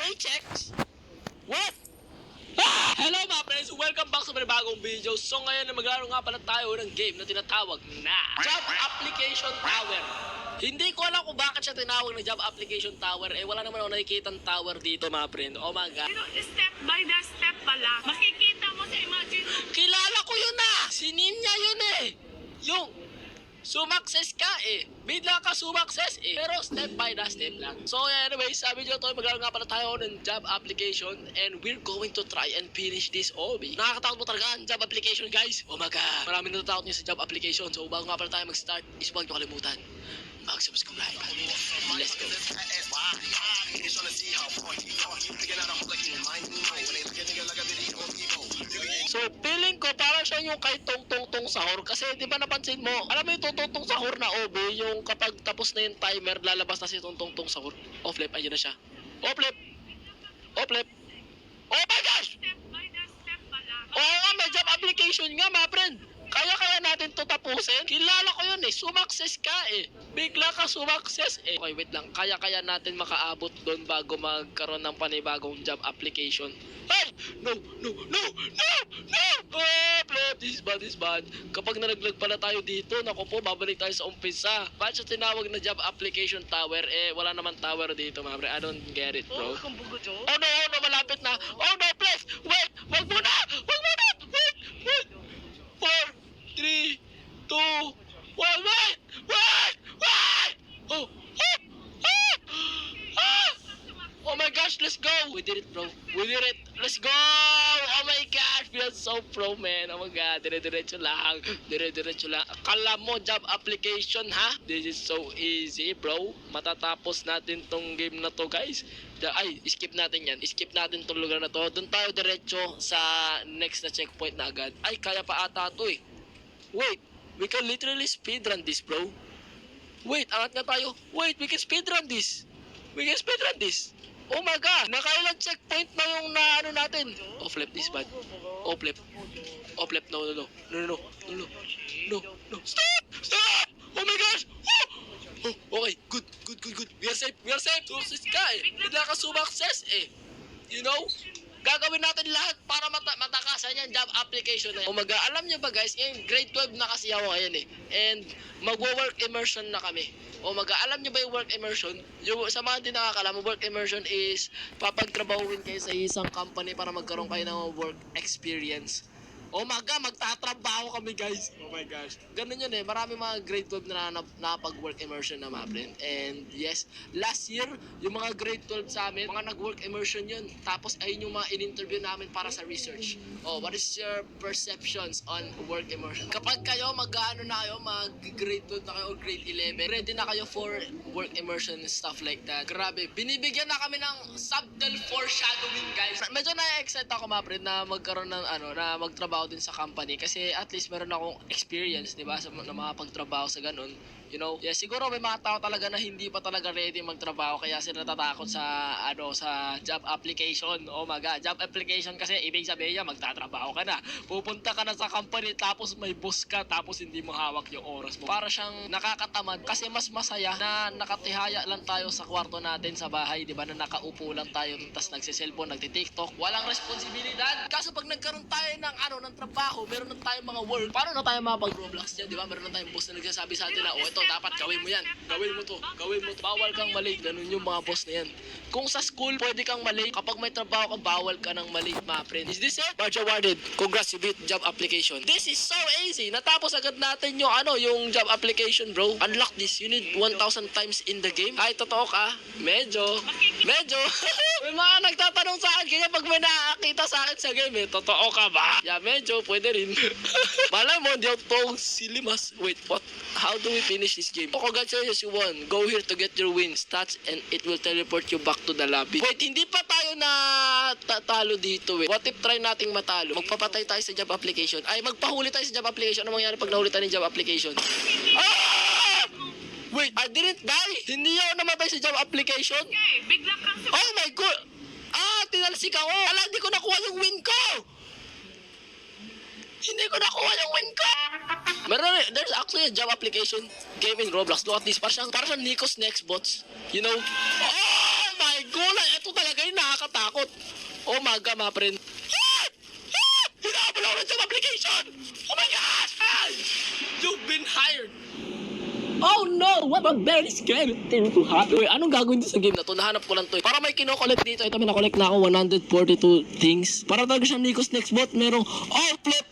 paychecks? What? Hello mga friends! Welcome back sa bagong video. So ngayon na maglaro nga pala tayo ng game na tinatawag na Job Application Tower. Hindi ko alam kung bakit siya tinawag na Job Application Tower. Wala naman ako nakikitang tower dito mga friend. Oh my god. Step by the step pala. Makikita mo sa imagine. Kilala ko yun ah! Si Ninya yun eh! Yung sumakses ka eh. Bigla ka sumakses eh. Pero step by the step lang. So anyways, sabi nyo to, maglaro nga pala tayo ng job application and we're going to try and finish this OB. Nakakatakot mo talaga ang job application guys. Oh my god. Maraming natatakot nyo sa job application. So bago nga pala tayo mag-start, is huwag nyo kalimutan mag-subscribe. Let's go. So, feeling ko parang siya yung kay Tong Sahur. Kasi di ba napansin mo, alam mo yung Tong Sahur na OB, yung kapag tapos na yung timer, lalabas na si Tong Sahur. Off-lip, ayun na siya. Off-lip! Off-lip! Oh my gosh! Step by the step pala. Oo nga, may job application nga, my friend. Kaya natin to tapusin. Kilala ko yun eh. Sumakses ka eh. Bigla ka sumakses eh. Okay, wait lang. Kaya natin makaabot doon bago magkaroon ng panibagong job application. Hey! No! Oh, flip! This is bad. Kapag nalaglag pala tayo dito, naku po, babalik tayo sa umpisa. Bakit siya tinawag na job application tower? Wala naman tower dito, mga pre. I don't get it, bro. Kung bugo jo. Oh no, malapit na. Oh no, please! Wait! Wag muna! Wait! 4, 3, 2, 1, wait! Oh! Oh my gosh, let's go! We did it, bro. We did it. Let's go! Oh my gosh, feels so pro, man. Oh my god, dire-diretso lang. Akala mo, job application, ha? This is so easy, bro. Matatapos natin tong game na to, guys. Ay, skip natin yan. Skip natin tong lugar na to. Doon tayo diretso sa next na checkpoint na agad. Ay, kaya pa ata to eh. Wait, we can literally speedrun this, bro. Wait, angat nga tayo. Wait, we can speedrun this. Oh my god, nakailang checkpoint na yung naano natin. Oh, flip this bad. Oh, flip. No. Stop! Oh my gosh! Oh, okay, good. We are safe. Success ka eh. Bigla ka sumakses eh. You know? Gagawin natin lahat para matakasan yung job application na yun. Alam nyo ba guys, yung grade 12 na kasi ako ngayon eh. And magwo-work immersion na kami. Alam nyo ba yung work immersion? Yung, sa mga hindi nakakalam, work immersion is papagtrabahuin kayo sa isang company para magkaroon kayo ng work experience. Magtatrabaho kami guys. Oh my gosh. Ganun yun eh. Marami mga grade 12 na napag-work immersion na mga friend. And yes, last year, yung mga grade 12 sa amin, mga nag-work immersion yun. Tapos ayun yung mga in-interview namin para sa research. What is your perceptions on work immersion? Kapag kayo mag-ano na kayo, mag-grade 12 na kayo o grade 11, ready na kayo for work immersion and stuff like that. Grabe, binibigyan na kami ng subtle foreshadowing guys. Medyo na-excite ako mga friend na magkaroon ng na magtrabaho din sa company kasi at least meron akong experience, 'di ba, na makapagtrabaho sa ganun. You know, yeah, siguro may mga tao talaga na hindi pa talaga ready magtrabaho kaya sila natatakot sa sa job application. Oh my god, job application kasi ibig sabihin niya magtatrabaho ka na. Pupunta ka na sa company tapos may boss ka tapos hindi mo hawak yung oras mo. Para siyang nakakatamad kasi mas masaya na nakatihaya lang tayo sa kwarto natin sa bahay, 'di ba? Na nakaupo lang tayo tapos nagse-cellphone, nagti-TikTok. Walang responsibilidad. Kaso pag nagkaroon tayo ng ng trabaho, meron na tayong mga work. Paano na tayo mapag-Roblox diyan, 'di ba? Meron na tayong boss na nagsasabi sa atin na, ito dapat gawin mo yan. Gawin mo to. Bawal kang mali. Ganun yung mga boss na yan. Kung sa school, pwede kang mali. Kapag may trabaho ka, bawal ka ng mali, mga friend. Is this it? Badge awarded. Congrats, you beat job application. This is so easy. Natapos agad natin yung yung job application, bro. Unlock this. You need 1,000 times in the game. Kahit totoo ka, medyo. May mga nagtatanong sa akin kaya pag may nakakita sa akin sa game eh, totoo ka ba? Yeah, medyo. Pwede rin. Malay mo, hindi ako silimas. Wait, what? How do we finish this game? Congratulations, you won. Go here to get your win stats and it will teleport you back to the lobby. Wait, hindi pa tayo na talo dito eh. What if try nating matalo? Magpapatay tayo sa job application. Ay, magpahuli tayo sa job application. Ano mangyari pag nahuli tayo ng job application? Wait, I didn't die. Hindi ako namatay sa job application. Okay, bigla kang Oh my god. Tinalsik ako. Hindi ko nakuha yung win ko. There's actually a job application game in Roblox. Look at this. Parang siyang Nikos Next Bots. You know? Oh my god! Ito talaga yung umaga, mga friend. Hinaupload yung application! Oh my gosh! You've been hired! Oh no! What a very scary thing to happen. Uy, anong gagawin dito sa game na to? Nahanap ko lang to. Para may kinokollect dito. Ito, may nakollect na ako 142 things. Para talaga siyang Nico's Next Bot. Merong all flip